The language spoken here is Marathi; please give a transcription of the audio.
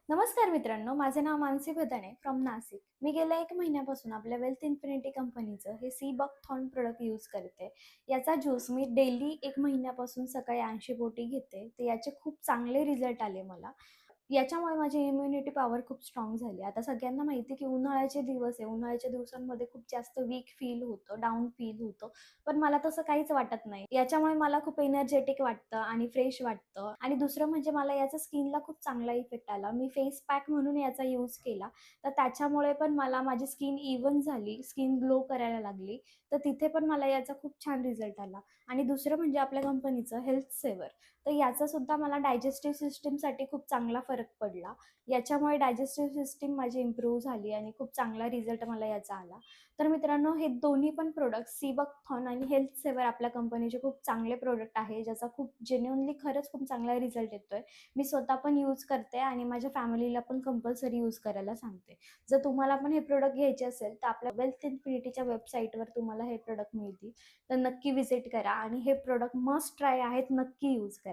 नमस्कार मित्रांनो, माझे नाव मानसी भदाणे फ्रॉम नाशिक. मी गेल्या 1 महिन्यापासून आपल्या वेल्थ इन्फिनिटी कंपनीचं हे सी बकथॉर्न प्रॉडक्ट यूज करते. याचा ज्यूस मी डेली 1 महिन्यापासून सकाळी 80 पोटी घेते. तर याचे खूप चांगले रिझल्ट आले मला. याच्यामुळे माझी इम्युनिटी पॉवर खूप स्ट्राँग झाली. आता सगळ्यांना माहिती आहे, की उन्हाळ्याचे दिवस आहे. उन्हाळ्याच्या दिवसांमध्ये खूप जास्त वीक फील होतं, डाऊन फील होतं. पण मला तसं काहीच वाटत नाही. याच्यामुळे मला खूप एनर्जेटिक वाटतं आणि फ्रेश वाटतं आणि दुसरं म्हणजे मला याचा स्किनला खूप चांगला इफेक्ट आला. मी फेस पॅक म्हणून याचा यूज केला. तर त्याच्यामुळे पण मला माझी स्किन इव्हन झाली, स्किन ग्लो करायला लागली. तर तिथे पण मला याचा खूप छान रिझल्ट आला आणि दुसरं म्हणजे आपल्या कंपनीचं हेल्थ सेवर. तर याचा सुद्धा मला डायजेस्टिव्ह सिस्टमसाठी खूप चांगला फरक पडला. याच्यामुळे डायजेस्टिव्ह सिस्टम माझी इम्प्रूव्ह झाली आणि खूप चांगला रिझल्ट मला याचा आला. तर मित्रांनो, हे दोन्ही पण प्रॉडक्ट सीबकथॉर्न आणि हेल्थ सेवर आपल्या कंपनीचे खूप चांगले प्रॉडक्ट आहे, ज्याचा खूप जेन्युइनली खरंच खूप चांगला रिझल्ट येतोय. मी स्वतः पण यूज करते आणि माझ्या फॅमिलीला पण कंपल्सरी यूज करायला सांगते. जर तुम्हाला पण हे प्रॉडक्ट घ्यायचे असेल, तर आपल्या वेल्थ इन्फिनिटीच्या वेबसाईटवर तुम्हाला हे प्रॉडक्ट मिळतील. तर नक्की व्हिजिट करा आणि हे प्रॉडक्ट मस्ट ट्राय आहेत, नक्की यूज करा.